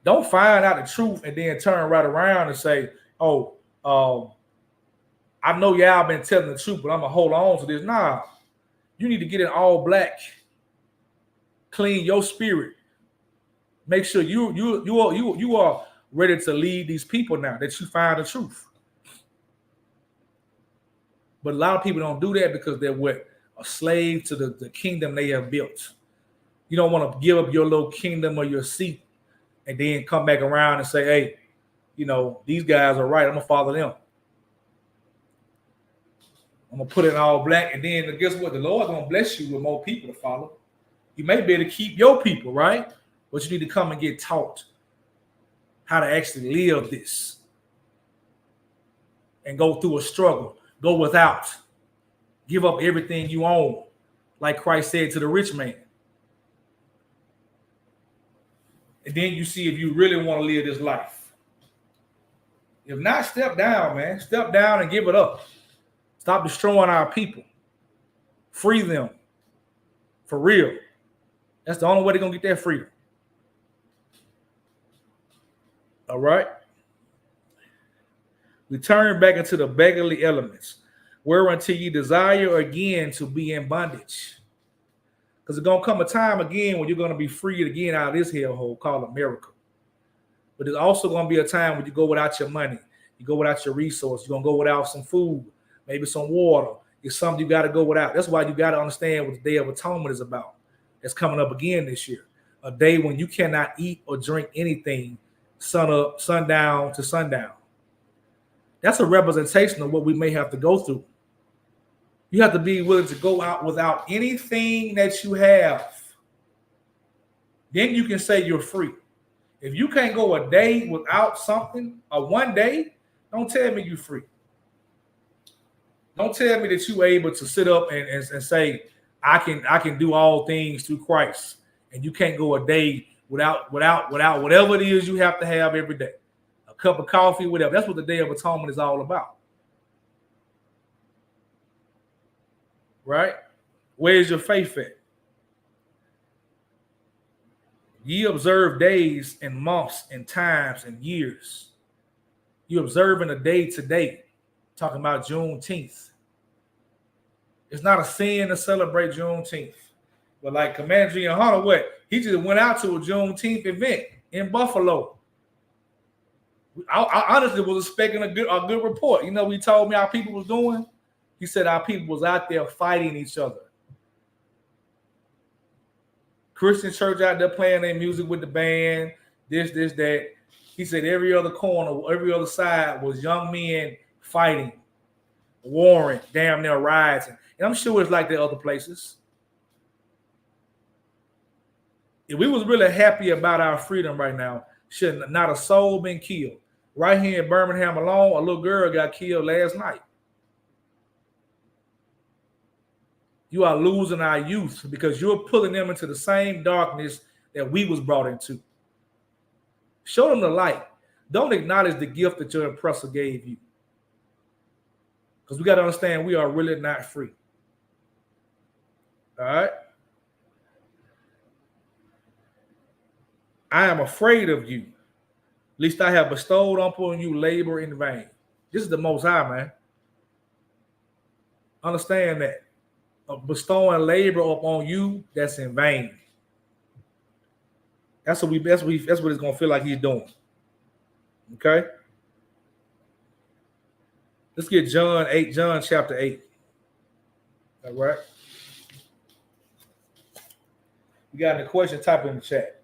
Don't find out the truth and then turn right around and say, oh, I know y'all been telling the truth, but I'm going to hold on to this. Nah, you need to get in all black, clean your spirit. Make sure you are ready to lead these people now that you find the truth. But a lot of people don't do that because they're a slave to the kingdom they have built. You don't want to give up your little kingdom or your seat and then come back around and say, hey, these guys are right. I'm going to follow them. I'm going to put it in all black. And then guess what? The Lord's going to bless you with more people to follow. You may be able to keep your people, right? But you need to come and get taught how to actually live this and go through a struggle. Go without. Give up everything you own, like Christ said to the rich man. And then you see if you really want to live this life. If not, step down, man. Step down and give it up. Stop destroying our people. Free them. For real. That's the only way they're going to get that freedom. All right? Return back into the beggarly elements, whereunto ye desire again to be in bondage. Because there's going to come a time again when you're going to be freed again out of this hellhole called America. But there's also going to be a time when you go without your money. You go without your resources. You're going to go without some food, maybe some water. It's something you got to go without. That's why you got to understand what the Day of Atonement is about. It's coming up again this year. A day when you cannot eat or drink anything sundown to sundown. That's a representation of what we may have to go through. You have to be willing to go out without anything that you have. Then you can say you're free. If you can't go a day without something, or one day, don't tell me you're free. Don't tell me that you're able to sit up and say, I can do all things through Christ. And you can't go a day without whatever it is you have to have every day. A cup of coffee, whatever. That's what the Day of Atonement is all about. Right? Where's your faith at? Ye observe days and months and times and years. You observing a day to day. Talking about Juneteenth. It's not a sin to celebrate Juneteenth. But like Commander Yohana, what? He just went out to a Juneteenth event in Buffalo. I honestly was expecting a good report. He told me our people was doing? He said our people was out there fighting each other. Christian church out there playing their music with the band, this, that. He said every other corner, every other side was young men fighting, warring, damn near rioting. And I'm sure it's like that other places. If we was really happy about our freedom right now, should not a soul been killed. Right here in Birmingham alone, a little girl got killed last night. You are losing our youth because you're pulling them into the same darkness that we was brought into. Show them the light. Don't acknowledge the gift that your oppressor gave you. Because we got to understand we are really not free. All right? I am afraid of you. Least I have bestowed upon you labor in vain. This is the Most High, man. Understand that. Bestowing labor upon you, that's in vain. That's what it's gonna feel like he's doing. Okay. Let's get John chapter 8. All right. You got any question, type in the chat.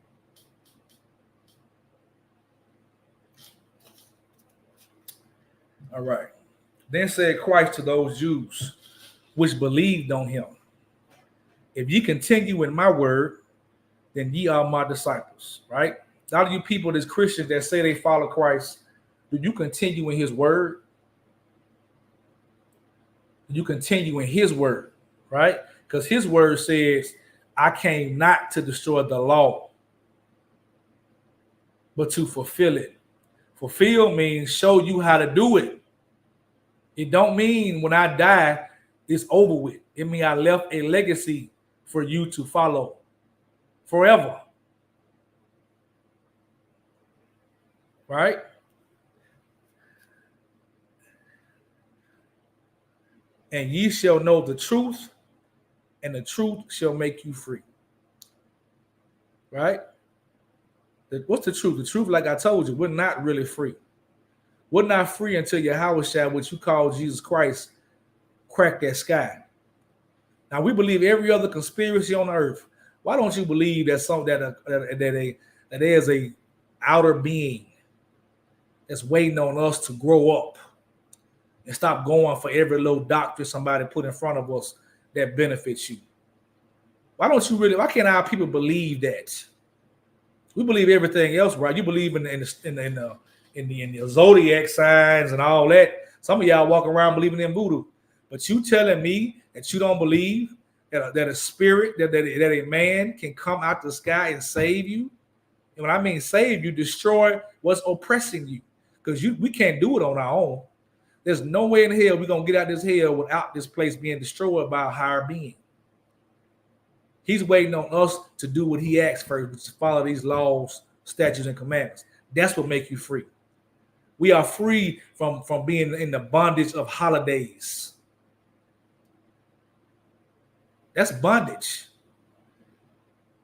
All right. Then said Christ to those Jews which believed on him, if ye continue in my word, then ye are my disciples. Right? A lot of you people, as Christians that say they follow Christ, do you continue in his word? Do you continue in his word? Right? Because his word says, I came not to destroy the law, but to fulfill it. Fulfill means show you how to do it. It don't mean when I die, it's over with. It means I left a legacy for you to follow forever. Right? And ye shall know the truth, and the truth shall make you free. Right? What's the truth? The truth, like I told you, we're not really free. We're not free until Yahweh, which you call Jesus Christ, crack that sky. Now we believe every other conspiracy on earth. Why don't you believe that there's a outer being that's waiting on us to grow up and stop going for every little doctrine somebody put in front of us that benefits you? Why can't our people believe that? We believe everything else, right? You believe in the zodiac signs and all that. Some of y'all walk around believing in voodoo, but you telling me that you don't believe that a spirit, that a man can come out the sky and save you? And when I mean save you, destroy what's oppressing you, because we can't do it on our own. There's no way in hell we're gonna get out this hell without this place being destroyed by a higher being. He's waiting on us to do what he asks first, which is follow these laws, statutes, and commandments. That's what makes you free. We are free from being in the bondage of holidays. That's bondage.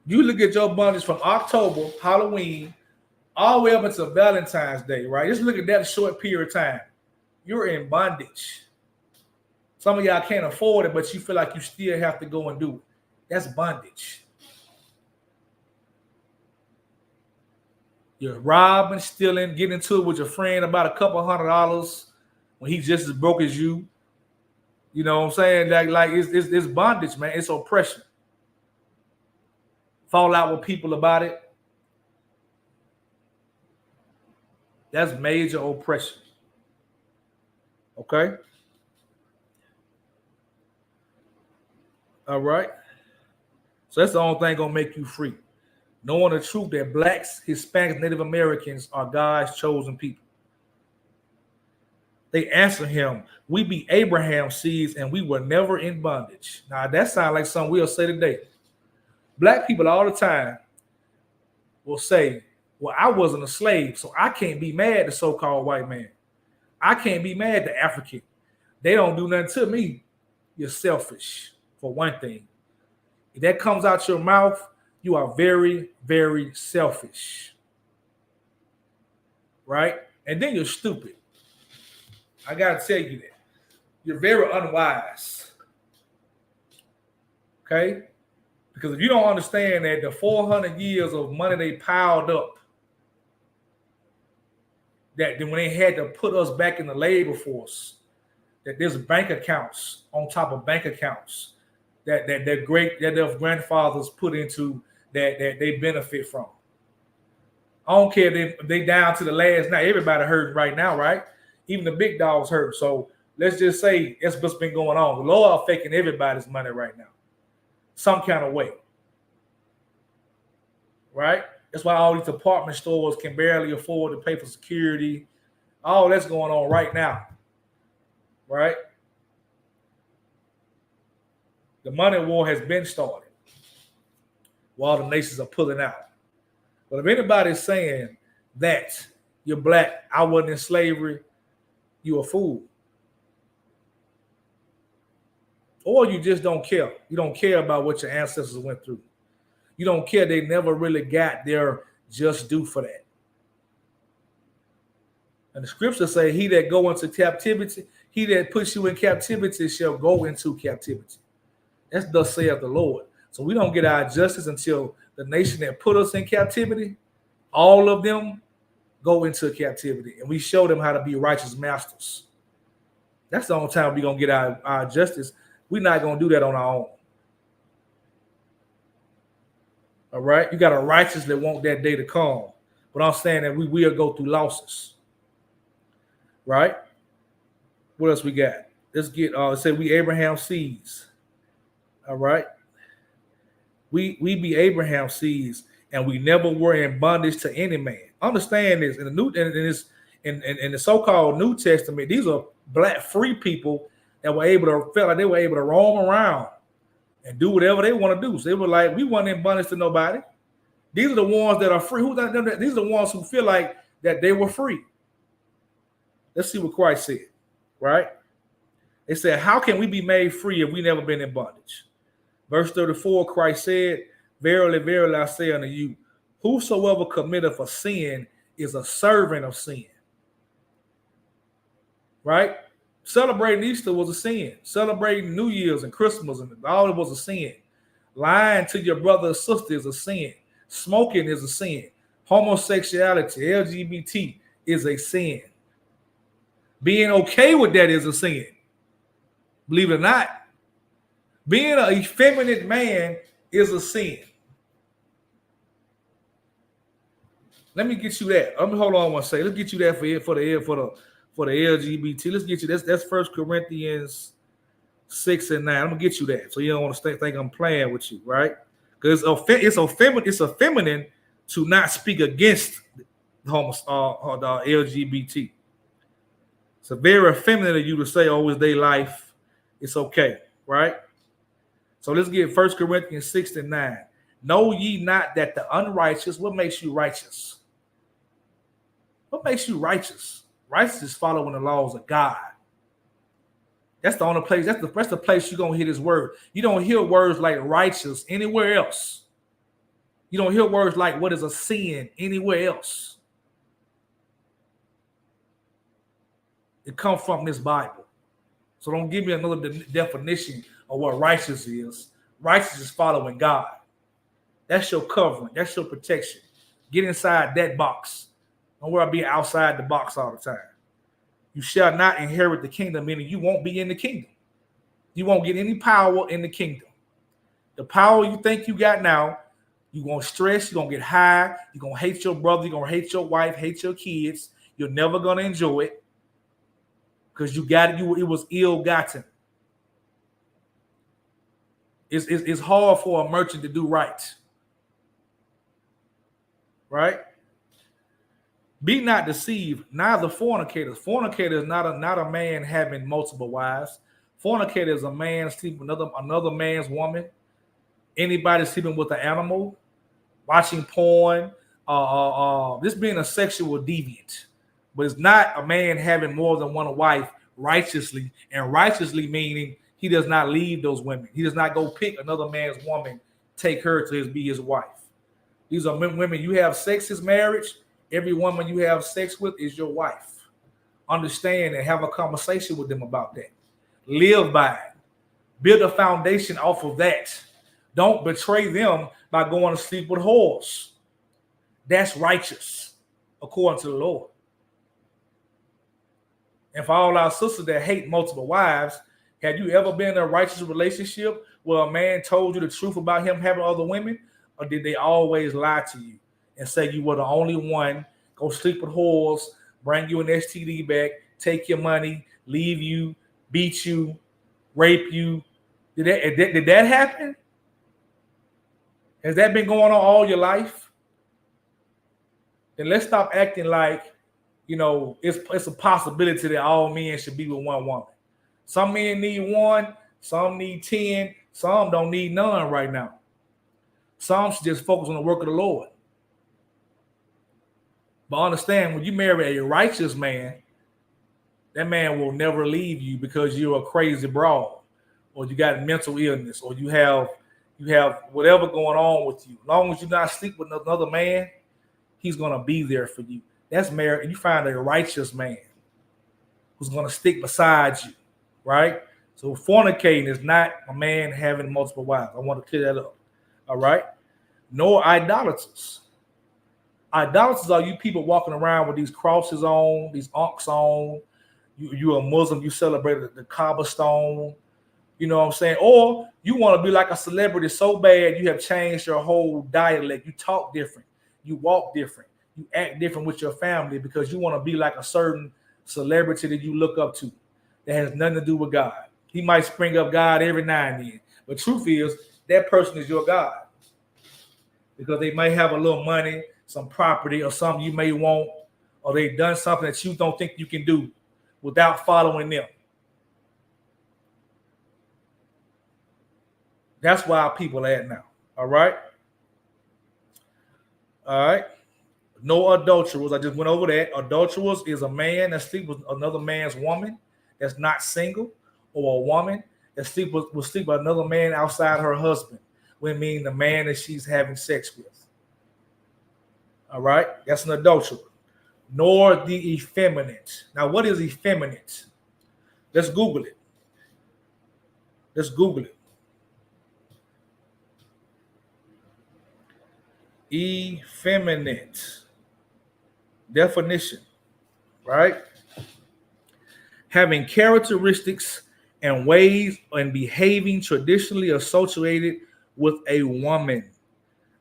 You look at your bondage from October, Halloween, all the way up until Valentine's Day, right? Just look at that short period of time. You're in bondage. Some of y'all can't afford it, but you feel like you still have to go and do it. That's bondage. You're robbing, stealing, getting into it with your friend about a couple $100 when he's just as broke as you. You know what I'm saying? Like it's bondage, man. It's oppression. Fall out with people about it. That's major oppression. Okay? All right? So that's the only thing gonna make you free. Knowing the truth that blacks, Hispanics, Native Americans are God's chosen people. They answer him, we be Abraham's seeds and we were never in bondage. Now that sounds like something we'll say today. Black people all the time will say, well, I wasn't a slave, so I can't be mad at the so-called white man. I can't be mad at the African. They don't do nothing to me. You're selfish, for one thing. If that comes out your mouth, you are very, very selfish. Right? And then you're stupid. I got to tell you that. You're very unwise. Okay? Because if you don't understand that the 400 years of money they piled up, that when they had to put us back in the labor force, that there's bank accounts on top of bank accounts that their grandfathers put into that they benefit from. I don't care if they down to the last night. Everybody hurting right now, right? Even the big dogs hurt. So let's just say that's what's been going on. The law are faking everybody's money right now, some kind of way, right? That's why all these department stores can barely afford to pay for security. All that's going on right now, right? The money war has been started while the nations are pulling out. But if anybody's saying that you're black, I wasn't in slavery, you're a fool. Or you just don't care. You don't care about what your ancestors went through. You don't care. They never really got their just due for that. And the scriptures say, he that go into captivity, he that puts you in captivity shall go into captivity. That's thus saith the Lord. So we don't get our justice until the nation that put us in captivity, all of them go into captivity. And we show them how to be righteous masters. That's the only time we're going to get our justice. We're not going to do that on our own. All right? You got a righteous that want that day to come. But I'm saying that we will go through losses. Right? What else we got? Let's get, say we Abraham's seeds. All right? We be Abraham's seeds, and we never were in bondage to any man. Understand this. In the so-called New Testament, these are black free people that felt like they were able to roam around and do whatever they want to do. So they were like, we weren't in bondage to nobody. These are the ones that are free. These are the ones who feel like that they were free. Let's see what Christ said, right? It said, how can we be made free if we never been in bondage? Verse 34, Christ said, verily, verily, I say unto you, whosoever committeth a sin is a servant of sin. Right? Celebrating Easter was a sin. Celebrating New Year's and Christmas and all it was a sin. Lying to your brother or sister is a sin. Smoking is a sin. Homosexuality, LGBT is a sin. Being okay with that is a sin. Believe it or not. Being an effeminate man is a sin. Let me get you that. Hold on one second. Let's get you that for the LGBT. Let's get you that's 1 Corinthians 6 and 9. I'm gonna get you that, so you don't want to think I'm playing with you, right? Because it's feminine to not speak against the LGBT. It's a very feminine of you to say, "Oh, it's their life. It's okay," right? So let's get 1 Corinthians 6 and 9. Know ye not that the unrighteous, what makes you righteous? What makes you righteous? Righteous is following the laws of God. That's the only place, that's the place you're going to hear this word. You don't hear words like righteous anywhere else. You don't hear words like what is a sin anywhere else. It comes from this Bible. So don't give me another definition of what righteous is. Righteous is following God. That's your covering. That's your protection. Get inside that box. Don't worry about being outside the box all the time. You shall not inherit the kingdom, meaning you won't be in the kingdom. You won't get any power in the kingdom. The power you think you got now, you're going to stress, you're going to get high, you're going to hate your brother, you're going to hate your wife, hate your kids. You're never going to enjoy it because you got it. It was ill-gotten. It's hard for a merchant to do right. Right? Be not deceived, neither fornicators. Fornicator is not a man having multiple wives. Fornicator is a man sleeping with another man's woman. Anybody sleeping with an animal, watching porn, this being a sexual deviant. But it's not a man having more than one wife righteously, and righteously meaning he does not leave those women. He does not go pick another man's woman, take her to be his wife. These are women you have sex as marriage. Every woman you have sex with is your wife. Understand and have a conversation with them about that. Live by it. Build a foundation off of that. Don't betray them by going to sleep with whores. That's righteous, according to the Lord. And for all our sisters that hate multiple wives, have you ever been in a righteous relationship where a man told you the truth about him having other women? Or did they always lie to you and say you were the only one, go sleep with whores, bring you an STD back, take your money, leave you, beat you, rape you? Did that happen? Has that been going on all your life? Then let's stop acting like, it's a possibility that all men should be with one woman. Some men need one, some need 10, Some don't need none right now. Some should just focus on the work of the Lord. But understand, when you marry a righteous man, that man will never leave you because you're a crazy broad, or you got mental illness, or you have whatever going on with you. As long as you not sleep with another man, he's gonna be there for you. That's married, and you find a righteous man who's gonna stick beside you, right? So fornicating is not a man having multiple wives. I want to clear that up. All right. Nor idolaters. Idolaters are you people walking around with these crosses on, these ankhs on. You're a Muslim, you celebrate the Kaaba stone. You know what I'm saying? Or you want to be like a celebrity so bad you have changed your whole dialect. You talk different. You walk different. You act different with your family because you want to be like a certain celebrity that you look up to that has nothing to do with God. He might spring up God every now and then. But truth is, that person is your God. Because they might have a little money, some property, or something you may want, or they've done something that you don't think you can do without following them. That's why people are at now. All right. All right. No adulterers. I just went over that. Adulterers is a man that sleeps with another man's woman that's not single, or a woman that will sleep with another man outside her husband. When mean the man that she's having sex with. All right. That's an adulterer. Nor the effeminate. Now, what is effeminate? Let's Google it. Let's Google it. Effeminate definition, right? Having characteristics and ways and behaving traditionally associated with a woman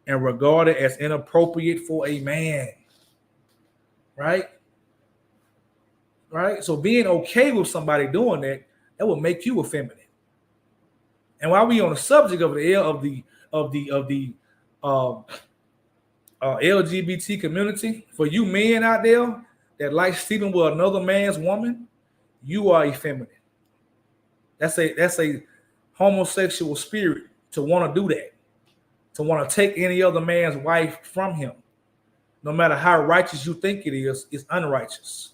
and regarded as inappropriate for a man, right? Right. So being okay with somebody doing that will make you effeminate. And while we on the subject of the LGBT community, for you men out there that like sleeping with another man's woman, you are effeminate. That's a homosexual spirit to want to do that, to want to take any other man's wife from him. No matter how righteous you think it is, it's unrighteous.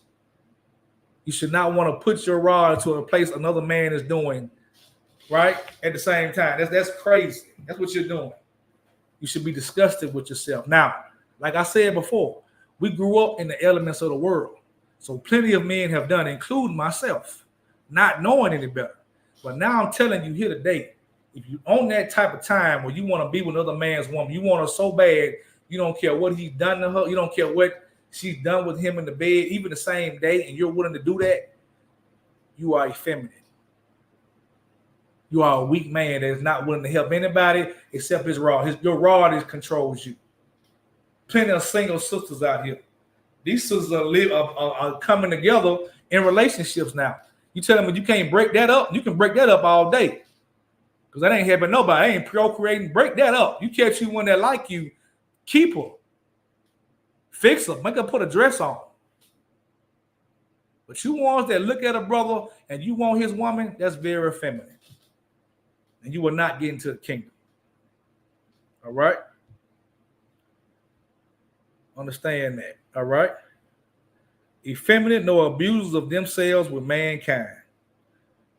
You should not want to put your rod to a place another man is doing, right? At the same time. That's crazy. That's what you're doing. You should be disgusted with yourself. Now, like I said before, we grew up in the elements of the world. So plenty of men have done, including myself, not knowing any better. But now I'm telling you here today, if you own that type of time where you want to be with another man's woman, you want her so bad, you don't care what he's done to her, you don't care what she's done with him in the bed, even the same day, and you're willing to do that, you are effeminate. You are a weak man that is not willing to help anybody except his rod. Your rod controls you. Plenty of single sisters out here. These sisters are coming together in relationships now. You tell them you can't break that up, you can break that up all day. Because that ain't helping nobody. They ain't procreating. Break that up. You catch you one that like you, keep her. Fix her. Make her put a dress on. But you ones that look at a brother and you want his woman, that's very feminine. And you will not get into the kingdom. All right? Understand that. All right? Effeminate, no abusers of themselves with mankind.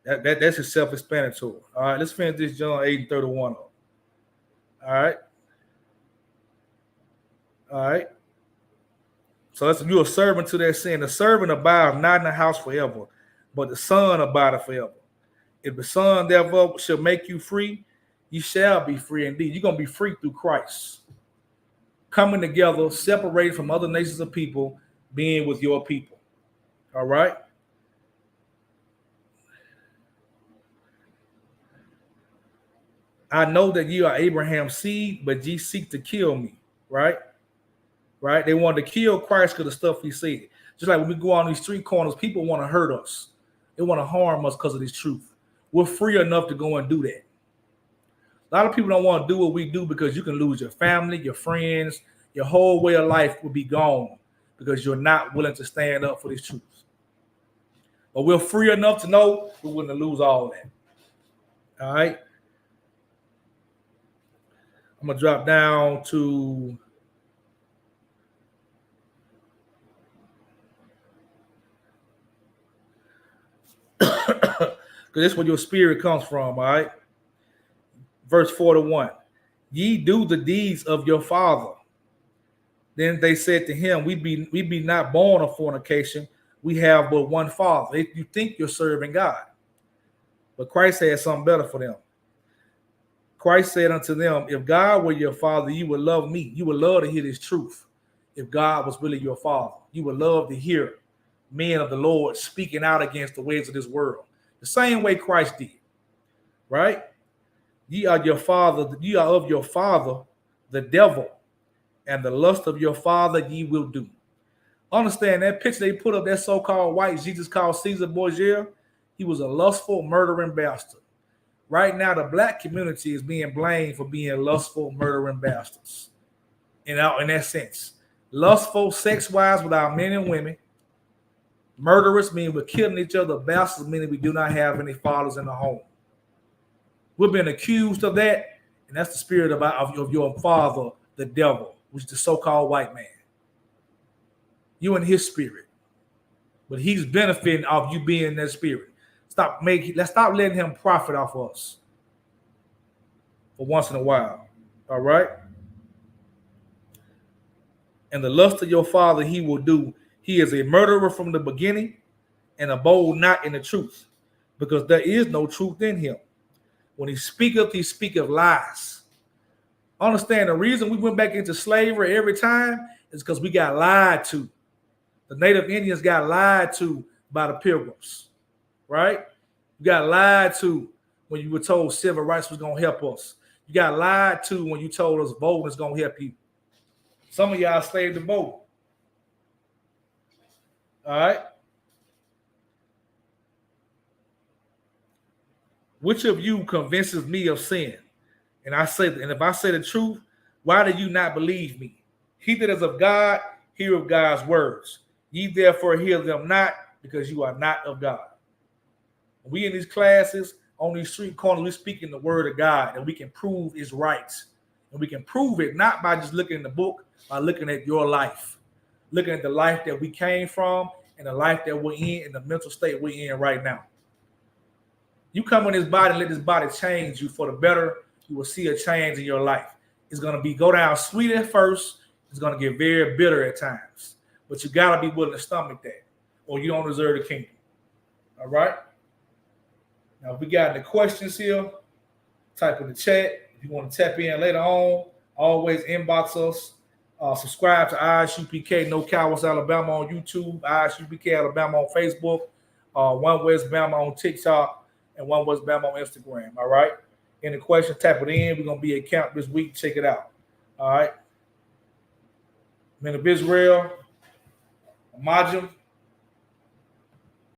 That's a self-explanatory. All right, let's finish this John 8:31. All right. All right. So let's do a servant to that sin. The servant abideth not in the house forever, but the Son abideth forever. If the Son therefore shall make you free, you shall be free indeed. You're going to be free through Christ. Coming together, separated from other nations of people, being with your people. All right. I know that you are Abraham's seed, but ye seek to kill me, right? Right? They wanted to kill Christ because of the stuff he said. Just like when we go on these street corners, people want to hurt us. They want to harm us because of this truth. We're free enough to go and do that. A lot of people don't want to do what we do because you can lose your family, your friends, your whole way of life will be gone because you're not willing to stand up for these truths. But we're free enough to know we're willing to lose all that. All right? I'm gonna drop down to because this is where your spirit comes from, all right? Verse 41. Ye do the deeds of your father. Then they said to him, we be not born of fornication. We have but one Father. You think you're serving God. But Christ had something better for them. Christ said unto them, if God were your father, you would love me. You would love to hear this truth. If God was really your father, you would love to hear men of the Lord speaking out against the ways of this world. The same way Christ did, right? Ye are your father, ye are of your father, the devil, and the lust of your father ye will do. Understand that picture they put up, that so-called white Jesus called Caesar Borgia, he was a lustful, murdering bastard. Right now, the black community is being blamed for being lustful, murdering bastards. In that sense, lustful, sex-wise with our men and women. Murderers mean we're killing each other. Bastards meaning we do not have any fathers in the home. We've been accused of that, and that's the spirit of your father, the devil, which is the so-called white man. You in his spirit, but he's benefiting off you being in that spirit. Let's stop letting him profit off us for once in a while. All right. And the lust of your father he will do. He is a murderer from the beginning and abode not in the truth, because there is no truth in him. When he speaketh lies. Understand the reason we went back into slavery every time is because we got lied to. The Native Indians got lied to by the Pilgrims, right? You got lied to when you were told civil rights was going to help us. You got lied to when you told us voting is going to help you. Some of y'all slaved the vote. All right? Which of you convinces me of sin? And if I say the truth, why do you not believe me? He that is of God, hear of God's words. Ye therefore hear them not, because you are not of God. We in these classes, on these street corners, we speaking the word of God, and we can prove is right. And we can prove it not by just looking in the book, by looking at your life, looking at the life that we came from and the life that we're in and the mental state we're in right now. You come in this body and let this body change you for the better, you will see a change in your life. It's going to go down sweet at first. It's going to get very bitter at times. But you got to be willing to stomach that, or you don't deserve the kingdom. All right? Now, if we got any questions here, type in the chat. If you want to tap in later on, always inbox us. Subscribe to Isupk No Cowards Alabama on YouTube, Isupk Alabama on Facebook, One West Bama on TikTok, and One West Bama on Instagram. All right? Any questions, tap it in. We're going to be at camp this week. Check it out. All right? Men of Israel, Majim.